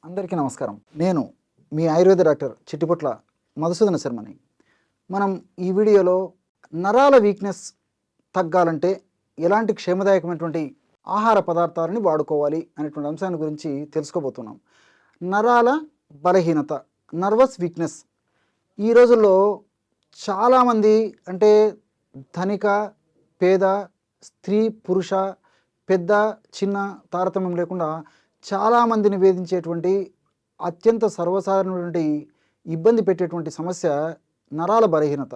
అందరికీ నమస్కారం. నేను మీ ఆయుర్వేద డాక్టర్ చిట్టిపొట్ల మధుసూదన శర్మని. మనం ఈ వీడియోలో నరాల వీక్‌నెస్ తగ్గాలంటే ఎలాంటి క్షేమదాయకమైనటువంటి ఆహార పదార్థాలని వాడుకోవాలి అనేటువంటి అంశాన్ని గురించి తెలుసుకోబోతున్నాం. నరాల బలహీనత, నర్వస్ వీక్‌నెస్ ఈ రోజుల్లో చాలామంది అంటే ధనిక, పేద, స్త్రీ, పురుష, పెద్ద, చిన్న తారతమ్యం లేకుండా చాలామందిని వేధించేటువంటి అత్యంత సర్వసాధారణమైనటువంటి ఇబ్బంది పెట్టేటువంటి సమస్య నరాల బలహీనత.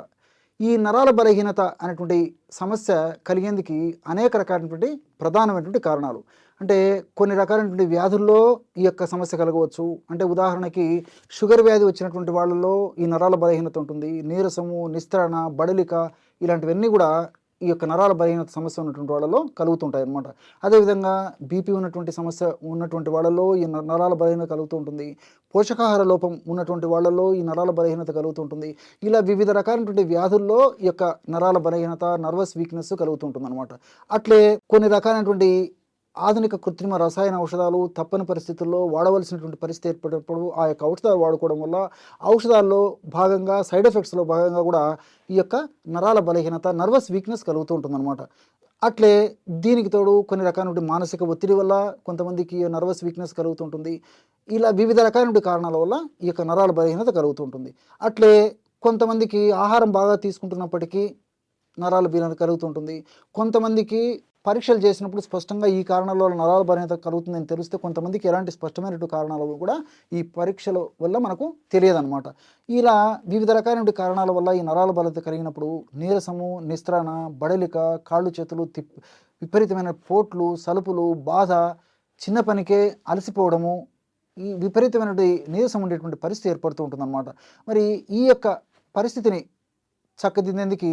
ఈ నరాల బలహీనత అనేటువంటి సమస్య కలిగేందుకు అనేక రకాలైనటువంటి ప్రధానమైనటువంటి కారణాలు. అంటే కొన్ని రకాలైనటువంటి వ్యాధుల్లో ఈ యొక్క సమస్య కలగవచ్చు. అంటే ఉదాహరణకి షుగర్ వ్యాధి వచ్చినటువంటి వాళ్ళలో ఈ నరాల బలహీనత ఉంటుంది. నీరసము, నిస్త్రణ, బడలిక ఇలాంటివన్నీ కూడా ఈ యొక్క నరాల బలహీనత సమస్య ఉన్నటువంటి వాళ్ళలో కలుగుతుంటాయి అన్నమాట. అదేవిధంగా బీపీ ఉన్నటువంటి సమస్య ఉన్నటువంటి వాళ్ళలో ఈ నరాల బలహీనత కలుగుతూ ఉంటుంది. పోషకాహార లోపం ఉన్నటువంటి వాళ్ళలో ఈ నరాల బలహీనత కలుగుతుంటుంది. ఇలా వివిధ రకాలైనటువంటి వ్యాధుల్లో ఈ యొక్క నరాల బలహీనత, నర్వస్ వీక్‌నెస్ కలుగుతుంటుంది అనమాట. అట్లే కొన్ని రకాలైనటువంటి ఆధునిక కృత్రిమ రసాయన ఔషధాలు తప్పని పరిస్థితుల్లో వాడవలసినటువంటి పరిస్థితి ఏర్పడినప్పుడు ఆ యొక్క ఔషధాలు వాడుకోవడం వల్ల ఔషధాల్లో భాగంగా సైడ్ ఎఫెక్ట్స్లో భాగంగా కూడా ఈ యొక్క నరాల బలహీనత, నర్వస్ వీక్‌నెస్ కలుగుతూ ఉంటుందన్నమాట. అట్లే దీనికి తోడు కొన్ని రకాలైన మానసిక ఒత్తిడి వల్ల కొంతమందికి నర్వస్ వీక్‌నెస్ కలుగుతుంటుంది. ఇలా వివిధ రకాలైన కారణాల వల్ల ఈ యొక్క నరాల బలహీనత కలుగుతుంటుంది. అట్లే కొంతమందికి ఆహారం బాగా తీసుకుంటున్నప్పటికీ నరాల బలహీనత కలుగుతుంటుంది. కొంతమందికి పరీక్షలు చేసినప్పుడు స్పష్టంగా ఈ కారణాల వల్ల నరాల బలహీనత కలుగుతుందని తెలిస్తే కొంతమందికి ఎలాంటి స్పష్టమైనటువంటి కారణాలు కూడా ఈ పరీక్షల వల్ల మనకు తెలియదన్నమాట. ఇలా వివిధ రకాలైన కారణాల వల్ల ఈ నరాల బలహీనత కలిగినప్పుడు నీరసము, నిస్త్రణ, బడలిక, కాళ్ళు చేతులు విపరీతమైన పోట్లు, సలుపులు, బాధ, చిన్న పనికే అలసిపోవడము, ఈ విపరీతమైనటువంటి నీరసం ఉండేటువంటి పరిస్థితి ఏర్పడుతూ ఉంటుందన్నమాట. మరి ఈ యొక్క పరిస్థితిని చక్కదిద్దేందుకు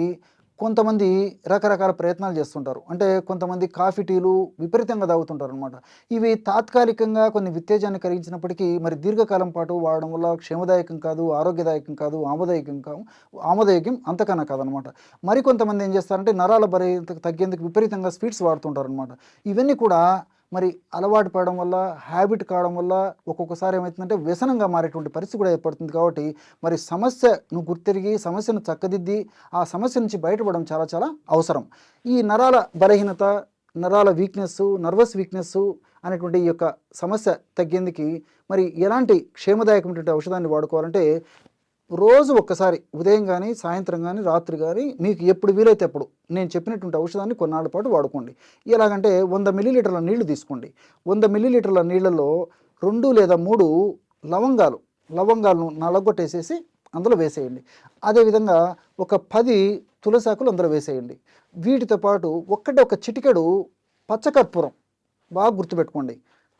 కొంతమంది రకరకాల ప్రయత్నాలు చేస్తుంటారు. అంటే కొంతమంది కాఫీ, టీలు విపరీతంగా తాగుతుంటారు అనమాట. ఇవి తాత్కాలికంగా కొన్ని ఉత్తేజాన్ని కలిగించినప్పటికీ మరి దీర్ఘకాలం పాటు వాడడం వల్ల క్షేమదాయకం కాదు, ఆరోగ్యదాయకం కాదు, ఆమోదయోగ్యం అంతకన్నా కాదనమాట. మరికొంతమంది ఏం చేస్తారంటే నరాల బలహీనత తగ్గేందుకు విపరీతంగా స్వీట్స్ వాడుతుంటారు అనమాట. ఇవన్నీ కూడా మరి అలవాటు పడడం వల్ల, హ్యాబిట్ కావడం వల్ల ఒక్కొక్కసారి ఏమవుతుందంటే వ్యసనంగా మారేటువంటి పరిస్థితి కూడా ఏర్పడుతుంది. కాబట్టి మరి సమస్యను గుర్తిరిగి సమస్యను చక్కదిద్ది ఆ సమస్య నుంచి బయటపడడం చాలా చాలా అవసరం. ఈ నరాల బలహీనత, నరాల వీక్‌నెస్, నర్వస్ వీక్‌నెస్ అనేటువంటి ఈ యొక్క సమస్య తగ్గేందుకు మరి ఎలాంటి క్షేమదాయకమైనటువంటి ఔషధాన్ని వాడుకోవాలంటే రోజు ఒక్కసారి ఉదయం కానీ, సాయంత్రం కానీ, రాత్రి కానీ మీకు ఎప్పుడు వీలైతే అప్పుడు నేను చెప్పినటువంటి ఔషధాన్ని కొన్నాళ్ళ పాటు వాడుకోండి. ఎలాగంటే 100 మిల్లీలీటర్ల నీళ్లు తీసుకోండి. 100 మిల్లీలీటర్ల నీళ్ళల్లో 2 లేదా 3 లవంగాలను నలగొట్టేసేసి అందులో వేసేయండి. అదేవిధంగా ఒక 10 తులసాకులు అందులో వేసేయండి. వీటితో పాటు ఒక చిటికెడు పచ్చకర్పూరం, బాగా గుర్తుపెట్టుకోండి.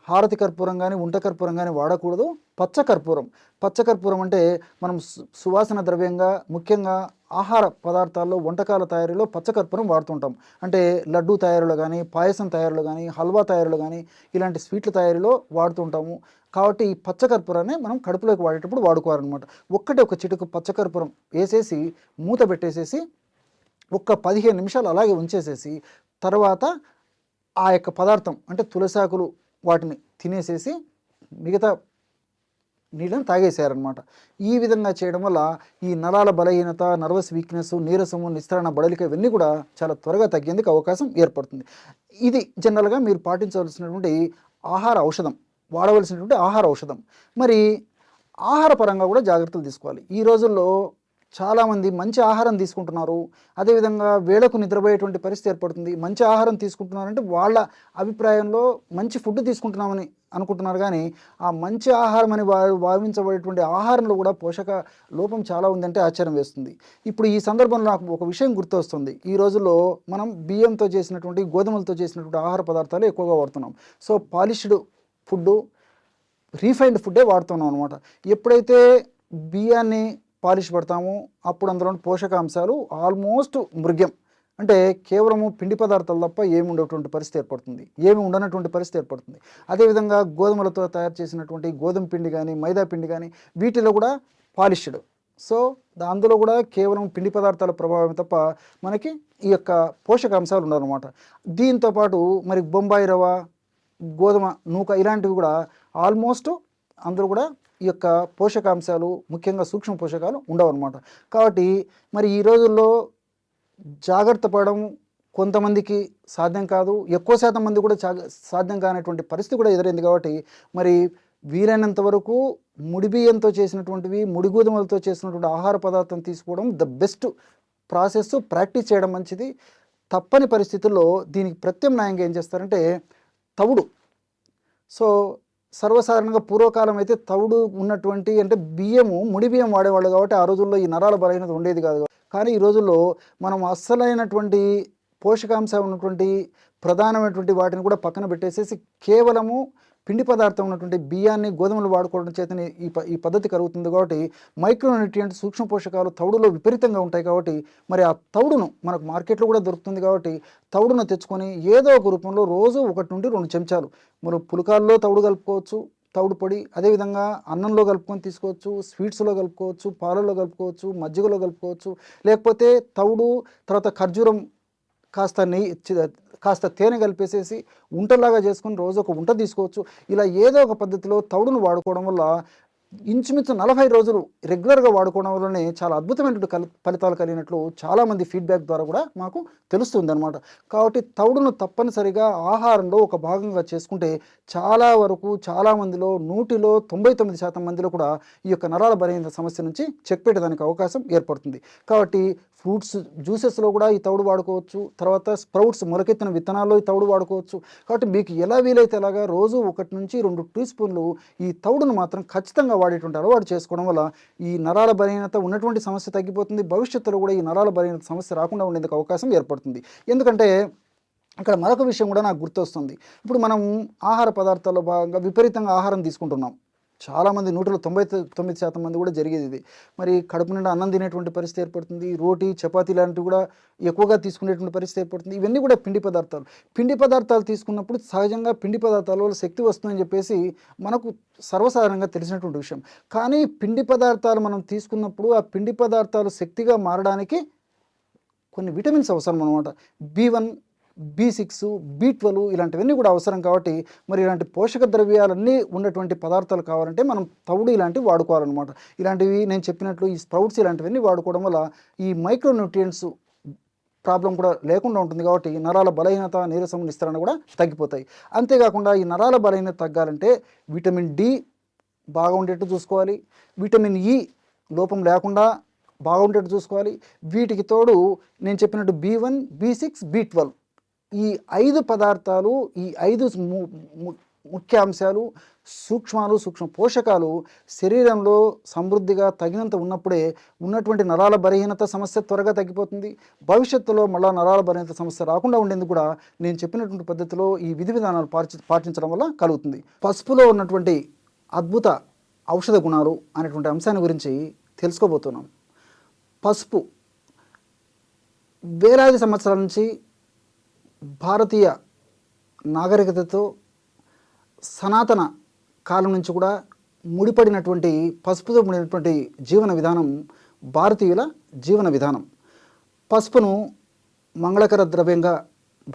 హారతి కర్పూరం కానీ, ఉంట కర్పూరం కానీ వాడకూడదు. పచ్చకర్పూరం అంటే మనం సువాసన ద్రవ్యంగా ముఖ్యంగా ఆహార పదార్థాల్లో, వంటకాల తయారీలో పచ్చకర్పూరం వాడుతుంటాం. అంటే లడ్డూ తయారీలో కానీ, పాయసం తయారీలో కానీ, హల్వా తయారీలో కానీ ఇలాంటి స్వీట్ల తయారీలో వాడుతుంటాము. కాబట్టి ఈ పచ్చకర్పూరాన్ని మనం కడుపులోకి వాడేటప్పుడు వాడుకోవాలన్నమాట. ఒక చిటుకు పచ్చకర్పూరం వేసేసి మూత పెట్టేసేసి ఒక్క 15 నిమిషాలు అలాగే ఉంచేసేసి తర్వాత ఆ యొక్క పదార్థం అంటే తులసాకులు వాటిని తినేసేసి మిగతా నీళ్ళని తాగేసేయారనమాట. ఈ విధంగా చేయడం వల్ల ఈ నరాల బలహీనత, నర్వస్ వీక్‌నెస్, నీరసము, నిస్త్రణ, బడలిక ఇవన్నీ కూడా చాలా త్వరగా తగ్గేందుకు అవకాశం ఏర్పడుతుంది. ఇది జనరల్గా మీరు పాటించవలసినటువంటి వాడవలసినటువంటి ఆహార ఔషధం. మరి ఆహార పరంగా కూడా జాగ్రత్తలు తీసుకోవాలి. ఈ రోజుల్లో చాలామంది మంచి ఆహారం తీసుకుంటున్నారు. అదేవిధంగా వేళకు నిద్రపోయేటువంటి పరిస్థితి ఏర్పడుతుంది. మంచి ఆహారం తీసుకుంటున్నారంటే వాళ్ళ అభిప్రాయంలో మంచి ఫుడ్ తీసుకుంటున్నామని అనుకుంటున్నారు. కానీ ఆ మంచి ఆహారం అని భావించబడేటువంటి ఆహారంలో కూడా పోషక లోపం చాలా ఉందంటే ఆశ్చర్యం వేస్తుంది. ఇప్పుడు ఈ సందర్భంలో నాకు ఒక విషయం గుర్తొస్తుంది. ఈ రోజుల్లో మనం బియ్యంతో చేసినటువంటి, గోధుమలతో చేసినటువంటి ఆహార పదార్థాలు ఎక్కువగా వాడుతున్నాం. సో పాలిష్డ్ ఫుడ్డు, రీఫైన్డ్ ఫుడ్డే వాడుతున్నాం అనమాట. ఎప్పుడైతే బియ్యాన్ని పాలిష్ పడతాము అప్పుడు అందులో పోషకాంశాలు ఆల్మోస్ట్ మృగ్యం, అంటే కేవలము పిండి పదార్థాలు తప్ప ఏమి ఉండేటువంటి పరిస్థితి ఏర్పడుతుంది, ఏమి ఉండనటువంటి పరిస్థితి ఏర్పడుతుంది. అదేవిధంగా గోధుమలతో తయారు చేసినటువంటి గోధుమ పిండి కానీ, మైదా పిండి కానీ వీటిలో కూడా పాలిష్డ్. సో అందులో కూడా కేవలం పిండి పదార్థాల ప్రభావం తప్ప మనకి ఈ యొక్క పోషకాంశాలు ఉండవన్నమాట. దీంతోపాటు మరి బొంబాయి రవ్వ, గోధుమ నూక ఇలాంటివి కూడా ఆల్మోస్ట్ అందులో కూడా ఈ యొక్క పోషకాంశాలు ముఖ్యంగా సూక్ష్మ పోషకాలు ఉండవు అనమాట. కాబట్టి మరి ఈ రోజుల్లో జాగ్రత్త పడడం కొంతమందికి సాధ్యం కాదు, ఎక్కువ శాతం మంది కూడా సాధ్యం కానటువంటి పరిస్థితి కూడా ఎదురైంది. కాబట్టి మరి వీలైనంత వరకు ముడి బియ్యంతో చేసినటువంటివి, ముడి గోధుమలతో చేసినటువంటి ఆహార పదార్థం తీసుకోవడం ద బెస్ట్ ప్రాసెస్, ప్రాక్టీస్ చేయడం మంచిది. తప్పని పరిస్థితుల్లో దీనికి ప్రత్యామ్నాయంగా ఏం చేస్తారంటే తవుడు. సో సర్వసాధారణంగా పూర్వకాలం అయితే తవుడు ఉన్నటువంటి అంటే బియ్యము ముడి బియ్యం వాడేవాళ్ళు కాబట్టి ఆ రోజుల్లో ఈ నరాల బలహీనత ఉండేది కాదు. కానీ ఈ రోజుల్లో మనం అస్సలైనటువంటి పోషకాంశం ఉన్నటువంటి ప్రధానమైనటువంటి వాటిని కూడా పక్కన పెట్టేసేసి కేవలము పిండి పదార్థం ఉన్నటువంటి బియ్యాన్ని, గోధుమలు వాడుకోవడం చేతనే ఈ పద్ధతి కలుగుతుంది. కాబట్టి మైక్రోన్యూట్రియంట్స్, సూక్ష్మ పోషకాలు తవుడులో విపరీతంగా ఉంటాయి. కాబట్టి మరి ఆ తవుడును మనకు మార్కెట్లో కూడా దొరుకుతుంది. కాబట్టి తవుడును తెచ్చుకొని ఏదో ఒక రూపంలో రోజు 1 నుండి 2 చెంచాలు మనం పులకాల్లో తవుడు కలుపుకోవచ్చు, తవుడు పొడి. అదేవిధంగా అన్నంలో కలుపుకొని తీసుకోవచ్చు, స్వీట్స్లో కలుపుకోవచ్చు, పాలల్లో కలుపుకోవచ్చు, మజ్జిగలో కలుపుకోవచ్చు. లేకపోతే తవుడు తర్వాత ఖర్జూరం కాస్త తేనె కలిపేసేసి ఉంటలాగా చేసుకుని రోజు ఒక ఉంట తీసుకోవచ్చు. ఇలా ఏదో ఒక పద్ధతిలో తవుడును వాడుకోవడం వల్ల ఇంచుమించు 40 రోజులు రెగ్యులర్గా వాడుకోవడం వల్లనే చాలా అద్భుతమైనటువంటి ఫలితాలు కలిగినట్లు చాలామంది ఫీడ్బ్యాక్ ద్వారా కూడా మాకు తెలుస్తుంది అనమాట. కాబట్టి తవుడును తప్పనిసరిగా ఆహారంలో ఒక భాగంగా చేసుకుంటే చాలా వరకు చాలామందిలో 100లో 99% మందిలో కూడా ఈ యొక్క నరాల బలహీనత సమస్య నుంచి చెక్ పెట్టడానికి అవకాశం ఏర్పడుతుంది. కాబట్టి ఫ్రూట్స్ జ్యూసెస్లో కూడా ఈ తవుడు వాడుకోవచ్చు. తర్వాత స్ప్రౌట్స్ మొలకెత్తిన విత్తనాల్లో ఈ తవుడు వాడుకోవచ్చు. కాబట్టి మీకు ఎలా వీలైతే అలాగా రోజు 1 నుంచి 2 టీ స్పూన్లు ఈ తవుడును మాత్రం ఖచ్చితంగా వాడేటువంటి అలవాటు చేసుకోవడం వల్ల ఈ నరాల బలహీనత ఉన్నటువంటి సమస్య తగ్గిపోతుంది. భవిష్యత్తులో కూడా ఈ నరాల బలహీనత సమస్య రాకుండా ఉండేందుకు అవకాశం ఏర్పడుతుంది. ఎందుకంటే ఇక్కడ మరొక విషయం కూడా నాకు గుర్తొస్తుంది. ఇప్పుడు మనం ఆహార పదార్థాల్లో భాగంగా విపరీతంగా ఆహారం తీసుకుంటున్నాం. చాలామంది 99% మంది కూడా జరిగేది ఇది. మరి కడుపు నిండా అన్నం తినేటువంటి పరిస్థితి ఏర్పడుతుంది. రోటీ, చపాతీ లాంటివి కూడా ఎక్కువగా తీసుకునేటువంటి పరిస్థితి ఏర్పడుతుంది. ఇవన్నీ కూడా పిండి పదార్థాలు. పిండి పదార్థాలు తీసుకున్నప్పుడు సహజంగా పిండి పదార్థాల వల్ల శక్తి వస్తుందని చెప్పేసి మనకు సర్వసాధారణంగా తెలిసినటువంటి విషయం. కానీ పిండి పదార్థాలు మనం తీసుకున్నప్పుడు ఆ పిండి పదార్థాలు శక్తిగా మారడానికి కొన్ని విటమిన్స్ అవసరం అన్నమాట. B1, B6, B12 ఇలాంటివన్నీ కూడా అవసరం. కాబట్టి మరి ఇలాంటి పోషక ద్రవ్యాలన్నీ ఉన్నటువంటి పదార్థాలు కావాలంటే మనం తవుడు ఇలాంటివి వాడుకోవాలన్నమాట. ఇలాంటివి నేను చెప్పినట్లు ఈ స్ప్రౌట్స్ ఇలాంటివన్నీ వాడుకోవడం వల్ల ఈ మైక్రోన్యూట్రియంట్స్ ప్రాబ్లం కూడా లేకుండా ఉంటుంది. కాబట్టి నరాల బలహీనత, నీరసం, నిస్తరణ కూడా తగ్గిపోతాయి. అంతేకాకుండా ఈ నరాల బలహీనత తగ్గాలంటే విటమిన్ D బాగా ఉండేట్టు చూసుకోవాలి. విటమిన్ E లోపం లేకుండా బాగుండేట్టు చూసుకోవాలి. వీటికి తోడు నేను చెప్పినట్టు B1, B6, B12 ఈ 5 పదార్థాలు, ఈ 5 ముఖ్య అంశాలు, సూక్ష్మ పోషకాలు శరీరంలో సమృద్ధిగా తగినంత ఉన్నప్పుడే ఉన్నటువంటి నరాల బలహీనత సమస్య త్వరగా తగ్గిపోతుంది. భవిష్యత్తులో మళ్ళీ నరాల బలహీనత సమస్య రాకుండా ఉండేందుకు కూడా నేను చెప్పినటువంటి పద్ధతిలో ఈ విధి విధానాలు పాటించడం వల్ల కలుగుతుంది. పసుపులో ఉన్నటువంటి అద్భుత ఔషధ గుణాలు అనేటువంటి అంశాన్ని గురించి తెలుసుకోబోతున్నాం. పసుపు వేలాది సంవత్సరాల నుంచి భారతీయ నాగరికతతో సనాతన కాలం నుంచి కూడా ముడిపడినటువంటి పసుపుతో ముడినటువంటి జీవన విధానం భారతీయుల జీవన విధానం. పసుపును మంగళకర ద్రవ్యంగా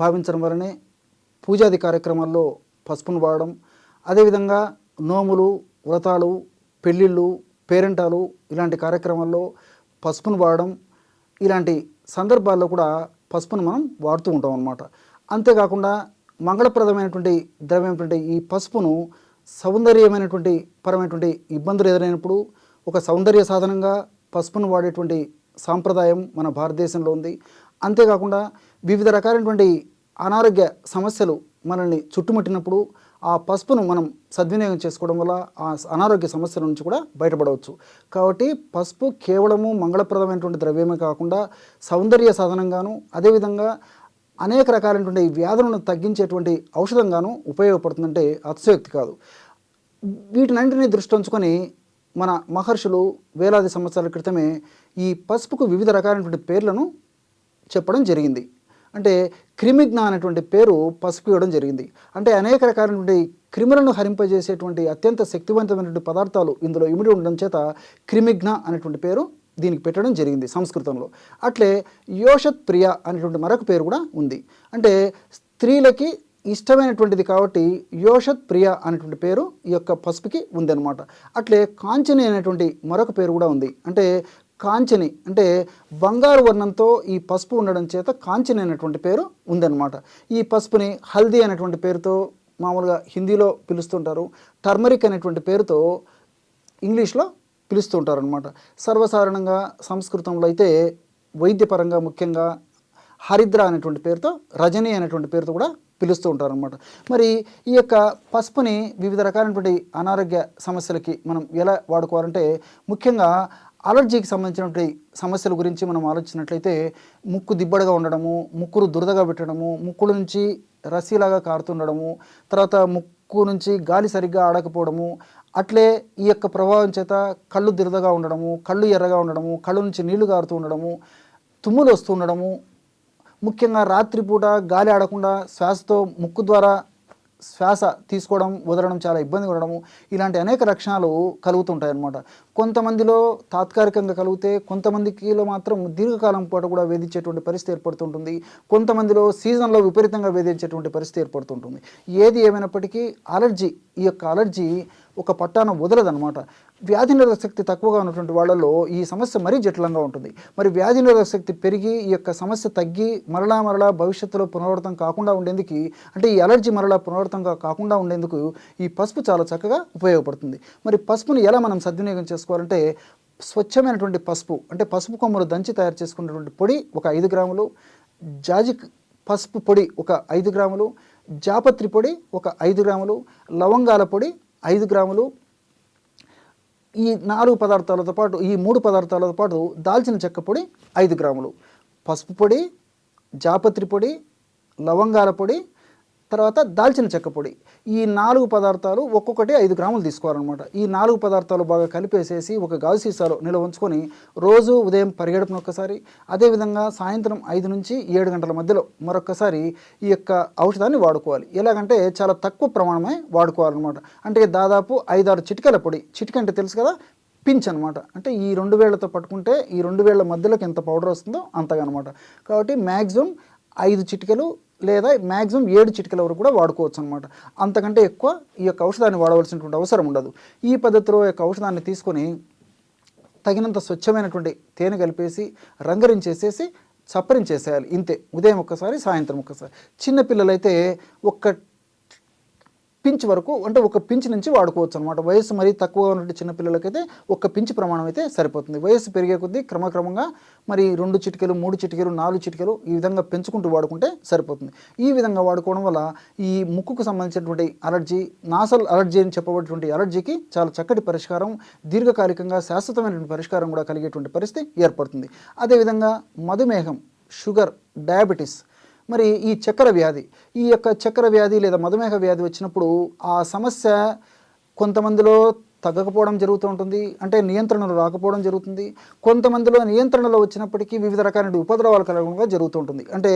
భావించడం వలనే పూజాది కార్యక్రమాల్లో పసుపును వాడడం, అదేవిధంగా నోములు, వ్రతాలు, పెళ్ళిళ్ళు, పేరెంటాలు ఇలాంటి కార్యక్రమాల్లో పసుపును వాడడం, ఇలాంటి సందర్భాల్లో కూడా పసుపును మనం వాడుతూ ఉంటాం అన్నమాట. అంతేకాకుండా మంగళప్రదమైనటువంటి ద్రవ్యమైనటువంటి ఈ పసుపును సౌందర్యమైనటువంటి పరమైనటువంటి ఇబ్బందులు ఎదురైనప్పుడు ఒక సౌందర్య సాధనంగా పసుపును వాడేటువంటి సాంప్రదాయం మన భారతదేశంలో ఉంది. అంతేకాకుండా వివిధ రకాలైనటువంటి అనారోగ్య సమస్యలు మనల్ని చుట్టుముట్టినప్పుడు ఆ పసుపును మనం సద్వినియోగం చేసుకోవడం వల్ల ఆ అనారోగ్య సమస్యల నుంచి కూడా బయటపడవచ్చు. కాబట్టి పసుపు కేవలము మంగళప్రదమైనటువంటి ద్రవ్యమే కాకుండా సౌందర్య సాధనంగాను, అదేవిధంగా అనేక రకాలైనటువంటి వ్యాధులను తగ్గించేటువంటి ఔషధంగాను ఉపయోగపడుతుందంటే అతిశయోక్తి కాదు. వీటినన్నింటినీ దృష్టి ఉంచుకొని మన మహర్షులు వేలాది సంవత్సరాల క్రితమే ఈ పసుపుకు వివిధ రకాలైనటువంటి పేర్లను చెప్పడం జరిగింది. అంటే క్రిమిజ్ఞ అనేటువంటి పేరు పసుపు ఇవ్వడం జరిగింది. అంటే అనేక రకాలైనటువంటి క్రిములను హరింపజేసేటువంటి అత్యంత శక్తివంతమైనటువంటి పదార్థాలు ఇందులో ఇమిడి ఉండడం చేత క్రిమిజ్ఞ అనేటువంటి పేరు దీనికి పెట్టడం జరిగింది సంస్కృతంలో. అట్లే యోషత్ ప్రియ అనేటువంటి మరొక పేరు కూడా ఉంది. అంటే స్త్రీలకి ఇష్టమైనటువంటిది కాబట్టి యోషత్ ప్రియ అనేటువంటి పేరు ఈ యొక్క పసుపుకి ఉందన్నమాట. అట్లే కాంచని అనేటువంటి మరొక పేరు కూడా ఉంది. అంటే కాంచని అంటే బంగారు వర్ణంతో ఈ పసుపు ఉండడం చేత కాంచని అనేటువంటి పేరు ఉందన్నమాట. ఈ పసుపుని హల్దీ అనేటువంటి పేరుతో మామూలుగా హిందీలో పిలుస్తుంటారు, టర్మరిక్ అనేటువంటి పేరుతో ఇంగ్లీష్లో పిలుస్తుంటారు అనమాట. సర్వసాధారణంగా సంస్కృతంలో అయితే వైద్యపరంగా ముఖ్యంగా హరిద్ర అనేటువంటి పేరుతో, రజని అనేటువంటి పేరుతో కూడా పిలుస్తూ ఉంటారు అనమాట. మరి ఈ యొక్క పసుపుని వివిధ రకాలైనటువంటి అనారోగ్య సమస్యలకి మనం ఎలా వాడుకోవాలంటే, ముఖ్యంగా అలర్జీకి సంబంధించినటువంటి సమస్యల గురించి మనం ఆలోచించినట్లయితే ముక్కు దిబ్బడగా ఉండడము, ముక్కులు దురదగా పెట్టడము, ముక్కుల నుంచి రసీలాగా కారుతుండడము, తర్వాత ముక్కు నుంచి గాలి సరిగ్గా ఆడకపోవడము, అట్లే ఈ యొక్క ప్రభావం చేత కళ్ళు దురదగా ఉండడము, కళ్ళు ఎర్రగా ఉండడము, కళ్ళు నుంచి నీళ్లు కారుతూ ఉండడము, తుమ్ములు వస్తూ ఉండడము, ముఖ్యంగా రాత్రిపూట గాలి ఆడకుండా శ్వాసతో ముక్కు ద్వారా శ్వాస తీసుకోవడం వదలడం చాలా ఇబ్బంది ఉండడము, ఇలాంటి అనేక లక్షణాలు కలుగుతుంటాయి అన్నమాట. కొంతమందిలో తాత్కాలికంగా కలిగితే కొంతమందికిలో మాత్రం దీర్ఘకాలం పాటు కూడా వేధించేటువంటి పరిస్థితి ఏర్పడుతుంటుంది. కొంతమందిలో సీజన్లో విపరీతంగా వేధించేటువంటి పరిస్థితి ఏర్పడుతుంటుంది. ఏది ఏమైనప్పటికీ ఈ యొక్క అలర్జీ ఒక పట్టాన వదలదనమాట. వ్యాధి నిరోధక శక్తి తక్కువగా ఉన్నటువంటి వాళ్ళలో ఈ సమస్య మరీ జటిలంగా ఉంటుంది. మరి వ్యాధి నిరోధక శక్తి పెరిగి ఈ యొక్క సమస్య తగ్గి మరలా భవిష్యత్తులో పునరావృతం కాకుండా ఉండేందుకు, అంటే ఈ అలర్జీ మరలా పునరావృతం కాకుండా ఉండేందుకు ఈ పసుపు చాలా చక్కగా ఉపయోగపడుతుంది. మరి పసుపుని ఎలా మనం సద్వినియోగం చేసుకోవాలంటే, స్వచ్ఛమైనటువంటి పసుపు అంటే పసుపు కొమ్మలు దంచి తయారు చేసుకున్నటువంటి పొడి ఒక 5 గ్రాములు, జాజిక్ పసుపు పొడి ఒక 5 గ్రాములు, జాపత్రి పొడి ఒక 5 గ్రాములు, లవంగాల పొడి 5 గ్రాములు, ఈ 4 పదార్థాలతో పాటు ఈ 3 పదార్థాలతో పాటు దాల్చిన చెక్క పొడి 5 గ్రాములు, పసుపు పొడి, జాపత్రి పొడి, లవంగాల పొడి, తర్వాత దాల్చిన చెక్క పొడి, ఈ 4 పదార్థాలు ఒక్కొక్కటి 5 గ్రాములు తీసుకోవాలన్నమాట. ఈ 4 పదార్థాలు బాగా కలిపేసేసి ఒక గాజు సీసాలో నిల్వ ఉంచుకొని రోజు ఉదయం పరిగెడుపున ఒక్కసారి, అదేవిధంగా సాయంత్రం 5 నుంచి 7 గంటల మధ్యలో మరొక్కసారి ఈ యొక్క ఔషధాన్ని వాడుకోవాలి. ఎలాగంటే చాలా తక్కువ ప్రమాణమే వాడుకోవాలన్నమాట. అంటే దాదాపు 5-6 చిటికెల పొడి, చిటిక అంటే తెలుసు కదా, పించ్ అనమాట. అంటే ఈ 2 వేళ్లతో పట్టుకుంటే ఈ 2 వేళ్ల మధ్యలోకి ఎంత పౌడర్ వస్తుందో అంతగా అనమాట. కాబట్టి మ్యాక్సిమం 5 చిటికెలు లేదా మ్యాక్సిమం 7 చిటికెల వరకు కూడా వాడుకోవచ్చు అనమాట. అంతకంటే ఎక్కువ ఈ యొక్క ఔషధాన్ని వాడవలసినటువంటి అవసరం ఉండదు. ఈ పద్ధతిలో యొక్క ఔషధాన్ని తీసుకొని తగినంత స్వచ్ఛమైనటువంటి తేనె కలిపేసి రంగరించేసేసి చప్పరించేసేయాలి. ఇంతే. ఉదయం ఒక్కసారి, సాయంత్రం ఒక్కసారి. చిన్నపిల్లలైతే ఒక్క పించ్ వరకు, అంటే ఒక పించ్ నుంచి వాడుకోవచ్చు అనమాట. వయసు మరీ తక్కువగా ఉన్నటువంటి చిన్నపిల్లలకైతే ఒక పించ్ ప్రమాణం అయితే సరిపోతుంది. వయసు పెరిగే కొద్దీ క్రమక్రమంగా మరి 2 చిటికెలు, 3 చిటికెలు, 4 చిటికెలు ఈ విధంగా పెంచుకుంటూ వాడుకుంటే సరిపోతుంది. ఈ విధంగా వాడుకోవడం వల్ల ఈ ముక్కుకు సంబంధించినటువంటి అలర్జీ, నాసల్ అలర్జీ అని చెప్పబడేటువంటి అలర్జీకి చాలా చక్కటి పరిష్కారం, దీర్ఘకాలికంగా శాశ్వతమైనటువంటి పరిష్కారం కూడా కలిగేటువంటి పరిస్థితి ఏర్పడుతుంది. అదేవిధంగా మధుమేహం, షుగర్, డయాబెటీస్, మరి ఈ యొక్క చక్కెర వ్యాధి లేదా మధుమేహ వ్యాధి వచ్చినప్పుడు ఆ సమస్య కొంతమందిలో తగ్గకపోవడం జరుగుతూ ఉంటుంది, అంటే నియంత్రణలో రాకపోవడం జరుగుతుంది. కొంతమందిలో నియంత్రణలో వచ్చినప్పటికీ వివిధ రకాలైన ఉపద్రవాలు కలగడంగా జరుగుతూ ఉంటుంది. అంటే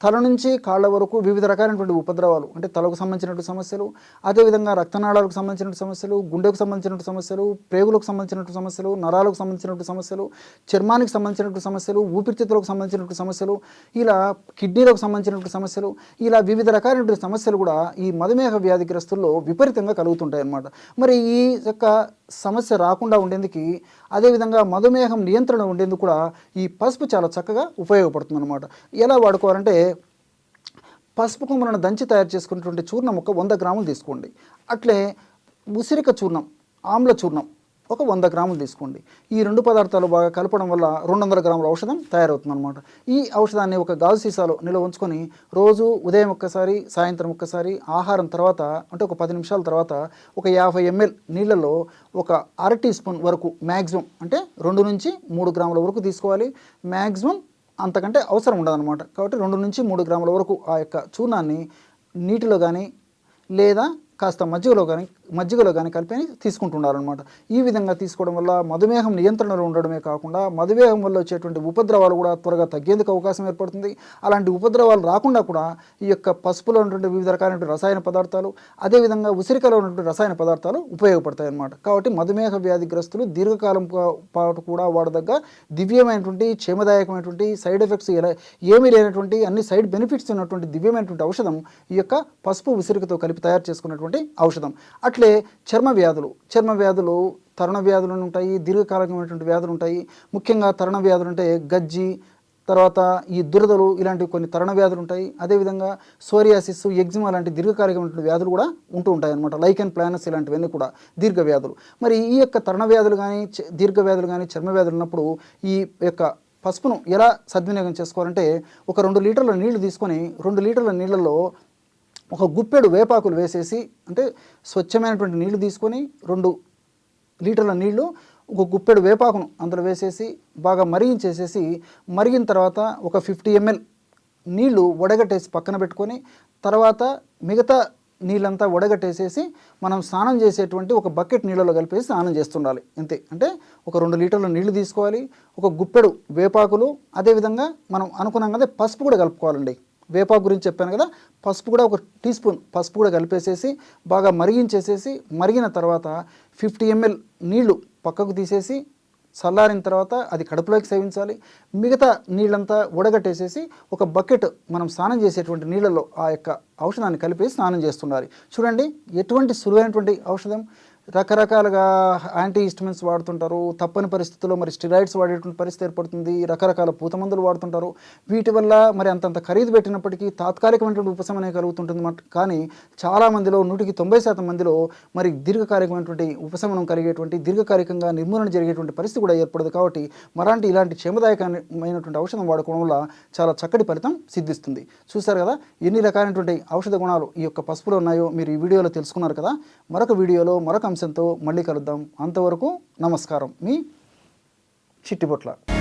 తల నుంచి కాళ్ళ వరకు వివిధ రకాలైనటువంటి ఉపద్రవాలు, అంటే తలకు సంబంధించినటువంటి సమస్యలు, అదేవిధంగా రక్తనాళాలకు సంబంధించినటువంటి సమస్యలు, గుండెకు సంబంధించినటువంటి సమస్యలు, ప్రేగులకు సంబంధించినటువంటి సమస్యలు, నరాలకు సంబంధించినటువంటి సమస్యలు, చర్మానికి సంబంధించినటువంటి సమస్యలు, ఊపిరితిత్తులకు సంబంధించినటువంటి సమస్యలు, ఇలా కిడ్నీలకు సంబంధించినటువంటి సమస్యలు, ఇలా వివిధ రకాలైనటువంటి సమస్యలు కూడా ఈ మధుమేహ వ్యాధిగ్రస్తుల్లో విపరీతంగా కలుగుతుంటాయి అన్నమాట. మరి ఈ యొక్క సమస్య రాకుండా ఉండేందుకు, అదేవిధంగా మధుమేహం నియంత్రణ ఉండేందుకు కూడా ఈ పసుపు చాలా చక్కగా ఉపయోగపడుతుంది అన్నమాట. ఎలా వాడుకోవాలంటే, పసుపు కొమ్మలను దంచి తయారు చేసుకున్నటువంటి చూర్ణం ఒక 100 గ్రాములు తీసుకోండి. అట్లే ఉసిరిక చూర్ణం, ఆమ్ల చూర్ణం ఒక 100 గ్రాములు తీసుకోండి. ఈ 2 పదార్థాలు బాగా కలపడం వల్ల 200 గ్రాముల ఔషధం తయారవుతుందన్నమాట. ఈ ఔషధాన్ని ఒక గాజు సీసాలో నిల్వ ఉంచుకొని రోజు ఉదయం ఒక్కసారి, సాయంత్రం ఒక్కసారి, ఆహారం తర్వాత అంటే ఒక 10 నిమిషాల తర్వాత ఒక 50 ml నీళ్ళలో ఒక అర టీ స్పూన్ వరకు మ్యాక్సిమం, అంటే 2 నుంచి 3 గ్రాముల వరకు తీసుకోవాలి. మ్యాక్సిమం అంతకంటే అవసరం ఉండదన్నమాట. కాబట్టి 2 నుంచి 3 గ్రాముల వరకు ఆ యొక్క చూర్ణాన్ని నీటిలో కానీ లేదా కాస్త మజ్జిగలో కానీ మజ్జిగలో కానీ కలిపి తీసుకుంటుండాలన్నమాట. ఈ విధంగా తీసుకోవడం వల్ల మధుమేహం నియంత్రణలో ఉండడమే కాకుండా మధుమేహం వల్ల వచ్చేటువంటి ఉపద్రవాలు కూడా త్వరగా తగ్గేందుకు అవకాశం ఏర్పడుతుంది. అలాంటి ఉపద్రవాలు రాకుండా కూడా ఈ యొక్క పసుపులో ఉన్నటువంటి వివిధ రకాలైన రసాయన పదార్థాలు, అదేవిధంగా ఉసిరికలో ఉన్నటువంటి రసాయన పదార్థాలు ఉపయోగపడతాయి అన్నమాట. కాబట్టి మధుమేహ వ్యాధిగ్రస్తులు దీర్ఘకాలం పాటు కూడా వాడదగ్గ దివ్యమైనటువంటి క్షేమదాయకమైనటువంటి సైడ్ ఎఫెక్ట్స్ ఏమీ లేనటువంటి అన్ని సైడ్ బెనిఫిట్స్ ఉన్నటువంటి దివ్యమైనటువంటి ఔషధం ఈ యొక్క పసుపు ఉసిరికతో కలిపి తయారు చేసుకున్నటువంటి ఔషధం. అట్లే చర్మ వ్యాధులు తరుణ వ్యాధులు ఉంటాయి, దీర్ఘకాలికమైనటువంటి వ్యాధులు ఉంటాయి. ముఖ్యంగా తరుణ వ్యాధులు అంటే గజ్జి, తర్వాత ఈ దురదలు, ఇలాంటివి కొన్ని తరుణ వ్యాధులు ఉంటాయి. అదేవిధంగా సోరియాసిస్, ఎగ్జిమా లాంటి దీర్ఘకాలికమైనటువంటి వ్యాధులు కూడా ఉంటాయి అన్నమాట. లైకెన్ ప్లానస్ ఇలాంటివన్నీ కూడా దీర్ఘ వ్యాధులు. మరి ఈ యొక్క తరుణ వ్యాధులు కానీ దీర్ఘ వ్యాధులు కానీ చర్మ వ్యాధులు ఉన్నప్పుడు ఈ యొక్క పసుపును ఎలా సద్వినియోగం చేసుకోవాలంటే, ఒక 2 లీటర్ల నీళ్లు తీసుకొని 2 లీటర్ల నీళ్ళల్లో ఒక గుప్పెడు వేపాకులు వేసేసి, అంటే స్వచ్ఛమైనటువంటి నీళ్లు తీసుకొని 2 లీటర్ల నీళ్లు ఒక గుప్పెడు వేపాకును అందులో వేసేసి బాగా మరిగించేసేసి, మరిగిన తర్వాత ఒక 50 ml నీళ్లు వడగట్టేసి పక్కన పెట్టుకొని, తర్వాత మిగతా నీళ్ళంతా వడగట్టేసేసి మనం స్నానం చేసేటువంటి ఒక బకెట్ నీళ్ళలో కలిపేసి స్నానం చేస్తుండాలి. అంతే. అంటే ఒక 2 లీటర్ల నీళ్లు తీసుకోవాలి, ఒక గుప్పెడు వేపాకులు, అదేవిధంగా మనం అనుకున్నాం కదా పసుపు కూడా కలుపుకోవాలండి. వేపాకు గురించి చెప్పాను కదా, పసుపు కూడా ఒక టీ స్పూన్ పసుపు కూడా కలిపేసేసి బాగా మరిగించేసేసి, మరిగిన తర్వాత 50 ml నీళ్లు పక్కకు తీసేసి చల్లారిన తర్వాత అది కడుపులోకి సేవించాలి. మిగతా నీళ్ళంతా ఉడగట్టేసేసి ఒక బకెట్ మనం స్నానం చేసేటువంటి నీళ్ళలో ఆ యొక్క ఔషధాన్ని కలిపి స్నానం చేస్తుండాలి. చూడండి ఎటువంటి సులువైనటువంటి ఔషధం. రకరకాలుగా యాంటీ హిస్టమిన్స్ వాడుతుంటారు, తప్పని పరిస్థితుల్లో మరి స్టెరాయిడ్స్ వాడేటువంటి పరిస్థితి ఏర్పడుతుంది, రకరకాల పూత మందులు వాడుతుంటారు. వీటి వల్ల మరి అంతంత ఖరీదు పెట్టినప్పటికీ తాత్కాలికమైనటువంటి ఉపశమనం కలుగుతుంటుంది. కానీ చాలామందిలో 190% మందిలో మరి దీర్ఘకాలికమైనటువంటి ఉపశమనం కలిగేటువంటి, దీర్ఘకాలికంగా నిర్మూలన జరిగేటువంటి పరిస్థితి కూడా ఏర్పడదు. కాబట్టి ఇలాంటి క్షేమదాయకమైనటువంటి ఔషధం వాడుకోవడం వల్ల చాలా చక్కటి ఫలితం సిద్ధిస్తుంది. చూశారు కదా ఎన్ని రకాలైనటువంటి ఔషధ గుణాలు ఈ యొక్క పసుపులో ఉన్నాయో మీరు ఈ వీడియోలో తెలుసుకున్నారు కదా. మరొక వీడియోలో మరొక అంశంతో మళ్ళీ కలుద్దాం. అంతవరకు నమస్కారం. మీ చిట్టిబొట్ల.